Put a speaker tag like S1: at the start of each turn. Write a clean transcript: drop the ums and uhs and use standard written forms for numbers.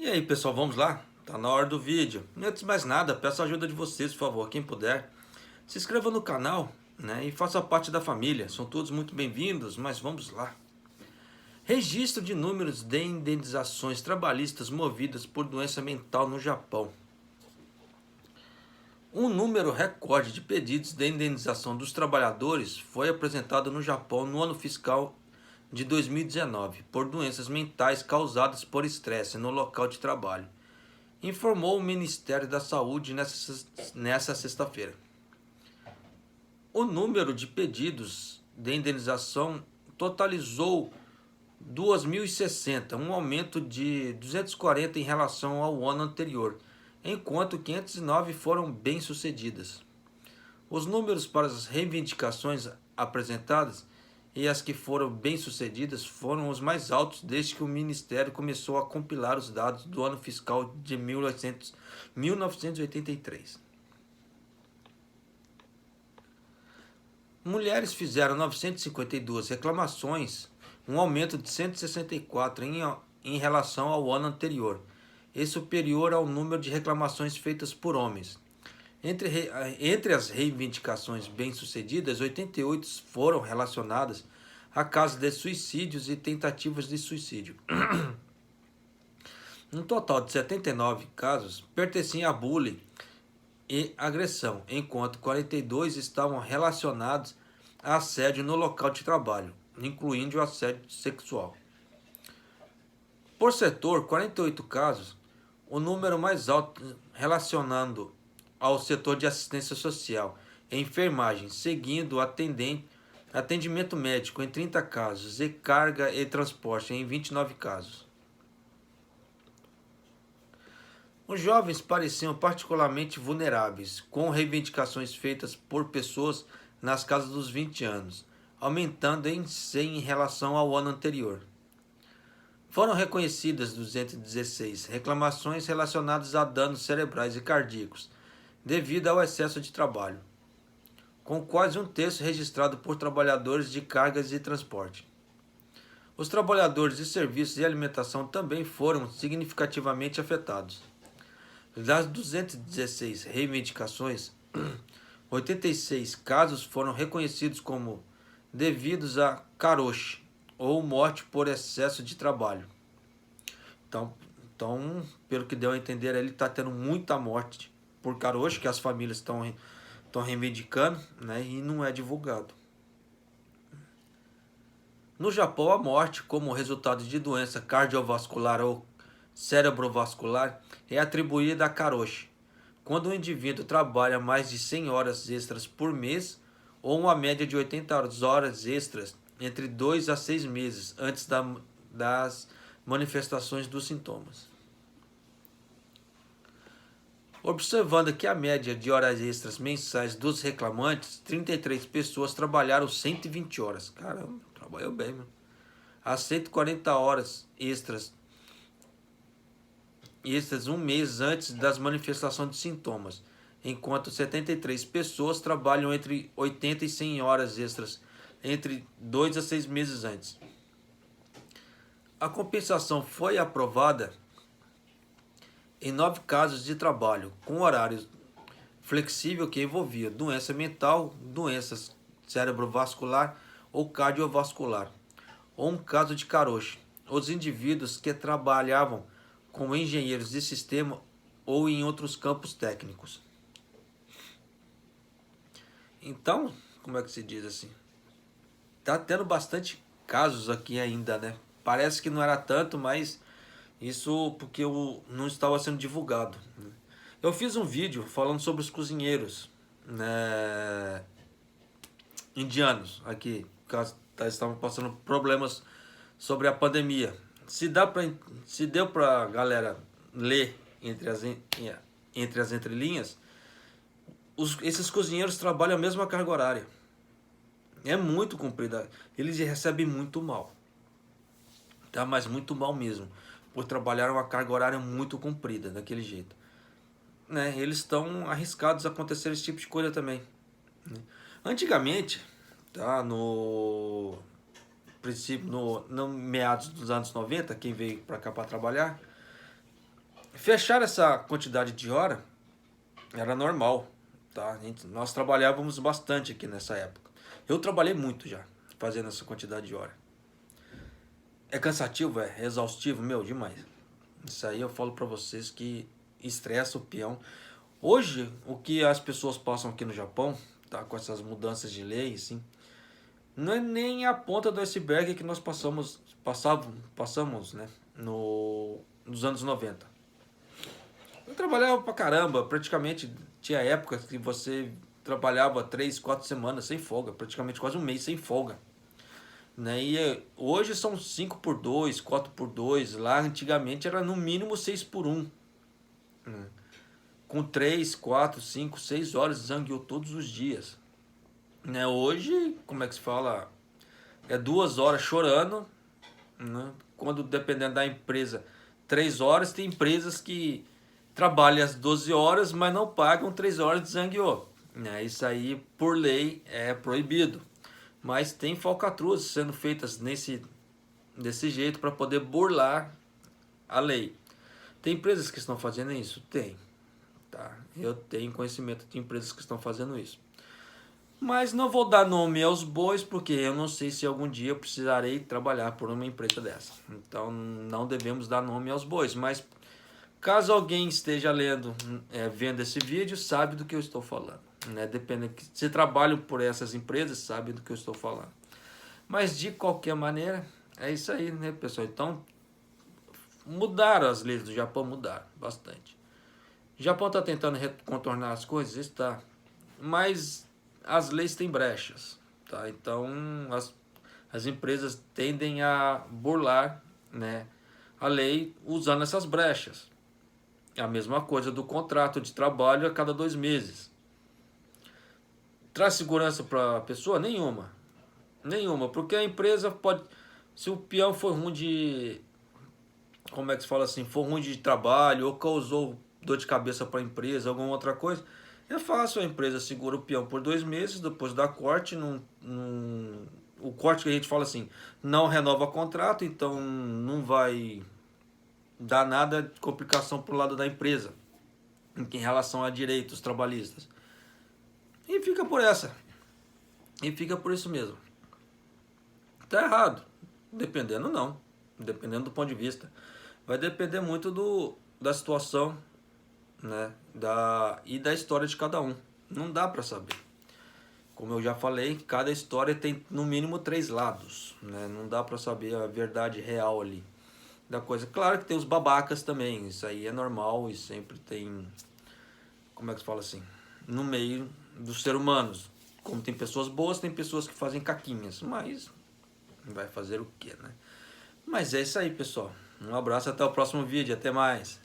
S1: E aí pessoal, vamos lá? Tá na hora do vídeo. Antes de mais nada, peço a ajuda de vocês, por favor, quem puder. Se inscreva no canal, né, e faça parte da família. São todos muito bem-vindos, mas vamos lá. Registro de números de indenizações trabalhistas movidas por doença mental no Japão. Um número recorde de pedidos de indenização dos trabalhadores foi apresentado no Japão no ano fiscal de 2019 por doenças mentais causadas por estresse no local de trabalho, informou o Ministério da Saúde nessa sexta-feira. O número de pedidos de indenização totalizou 2.060, um aumento de 240 em relação ao ano anterior, enquanto 509 foram bem-sucedidas. Os números para as reivindicações apresentadas e as que foram bem-sucedidas foram os mais altos desde que o Ministério começou a compilar os dados do ano fiscal de 1983. Mulheres fizeram 952 reclamações, um aumento de 164 em relação ao ano anterior, e superior ao número de reclamações feitas por homens. Entre as reivindicações bem-sucedidas, 88 foram relacionadas a casos de suicídios e tentativas de suicídio. Um total de 79 casos pertenciam a bullying e agressão, enquanto 42 estavam relacionados a assédio no local de trabalho, incluindo o assédio sexual. Por setor, 48 casos, o número mais alto relacionando ao setor de assistência social e enfermagem, seguindo o atendimento médico em 30 casos e carga e transporte em 29 casos. Os jovens pareciam particularmente vulneráveis, com reivindicações feitas por pessoas nas casas dos 20 anos, aumentando em 100 em relação ao ano anterior. Foram reconhecidas 216 reclamações relacionadas a danos cerebrais e cardíacos, devido ao excesso de trabalho, com quase um terço registrado por trabalhadores de cargas e transporte. Os trabalhadores de serviços e alimentação também foram significativamente afetados. Das 216 reivindicações, 86 casos foram reconhecidos como devidos a karoshi, ou morte por excesso de trabalho. Então, pelo que deu a entender, ele está tendo muita morte por karoshi, que as famílias estão reivindicando, né, e não é divulgado. No Japão, a morte como resultado de doença cardiovascular ou cerebrovascular é atribuída a karoshi, quando o indivíduo trabalha mais de 100 horas extras por mês ou uma média de 80 horas extras entre 2 a 6 meses antes das manifestações dos sintomas. Observando que a média de horas extras mensais dos reclamantes, 33 pessoas trabalharam 120 horas. Caramba, trabalhou bem, mano. As 140 horas extras um mês antes das manifestações de sintomas, enquanto 73 pessoas trabalham entre 80 e 100 horas extras entre 2 a 6 meses antes. A compensação foi aprovada em 9 casos de trabalho com horário flexível que envolvia doença mental, doenças cerebrovascular ou cardiovascular, ou um caso de karoshi. Os indivíduos que trabalhavam como engenheiros de sistema ou em outros campos técnicos. Então, como é que se diz assim? Tá tendo bastante casos aqui ainda, né? Parece que não era tanto, mas isso porque não estava sendo divulgado. Eu fiz um vídeo falando sobre os cozinheiros, né, indianos aqui, caso estavam passando problemas sobre a pandemia. Se deu para galera ler entre as entrelinhas, esses cozinheiros trabalham a mesma carga horária. É muito comprida. Eles recebem muito mal. Tá? Mas muito mal mesmo. Por trabalhar uma carga horária muito comprida, daquele jeito. Né? Eles estão arriscados a acontecer esse tipo de coisa também. Né? Antigamente, tá? No princípio, no meados dos anos 90, quem veio para cá para trabalhar, Fechar essa quantidade de hora era normal, tá? Nós trabalhávamos bastante aqui nessa época. Eu trabalhei muito já, fazendo essa quantidade de hora. É cansativo, é exaustivo, meu, demais. Isso aí eu falo pra vocês que estressa o peão. Hoje, o que as pessoas passam aqui no Japão, tá? Com essas mudanças de lei, assim, não é nem a ponta do iceberg que nós passamos, né? Nos anos 90. Eu trabalhava pra caramba, praticamente tinha épocas que você trabalhava 3, 4 semanas sem folga, praticamente quase um mês sem folga. Né? E hoje são 5 por 2, 4 por 2. Lá antigamente era no mínimo 6 por 1. Né? Com 3, 4, 5, 6 horas de zangueou todos os dias. Né? Hoje, como é que se fala? É 2 horas chorando. Né? Quando dependendo da empresa, 3 horas. Tem empresas que trabalham as 12 horas, mas não pagam 3 horas de zangueou. Né? Isso aí, por lei, é proibido. Mas tem falcatruas sendo feitas desse jeito para poder burlar a lei. Tem empresas que estão fazendo isso? Tem. Tá? Eu tenho conhecimento de empresas que estão fazendo isso. Mas não vou dar nome aos bois, porque eu não sei se algum dia eu precisarei trabalhar por uma empresa dessa. Então não devemos dar nome aos bois. Mas caso alguém esteja vendo esse vídeo, sabe do que eu estou falando. Né? Depende, se trabalham por essas empresas, sabe do que eu estou falando. Mas de qualquer maneira, é isso aí, né, pessoal? Então, mudaram as leis do Japão, mudaram bastante. O Japão está tentando contornar as coisas, está. Mas as leis têm brechas, tá? Então, as empresas tendem a burlar, né, a lei usando essas brechas. É a mesma coisa do contrato de trabalho a cada 2 meses. Traz segurança para a pessoa? Nenhuma. Nenhuma, porque a empresa pode... Se o peão for ruim de... Como é que se fala assim? For ruim de trabalho ou causou dor de cabeça para a empresa, alguma outra coisa, é fácil, a empresa segura o peão por 2 meses, depois dá corte, o corte que a gente fala assim, não renova contrato, então não vai dar nada de complicação pro lado da empresa em relação a direitos trabalhistas. E fica por essa. E fica por isso mesmo. Tá errado. Dependendo não. Dependendo do ponto de vista. Vai depender muito da situação, né? E da história de cada um. Não dá para saber. Como eu já falei, cada história tem no mínimo 3 lados, né? Não dá para saber a verdade real ali da coisa. Claro que tem os babacas também, isso aí é normal e sempre tem, como é que se fala assim, no meio dos seres humanos. Como tem pessoas boas, tem pessoas que fazem caquinhas, mas vai fazer o quê, né? Mas é isso aí, pessoal. Um abraço, até o próximo vídeo, até mais.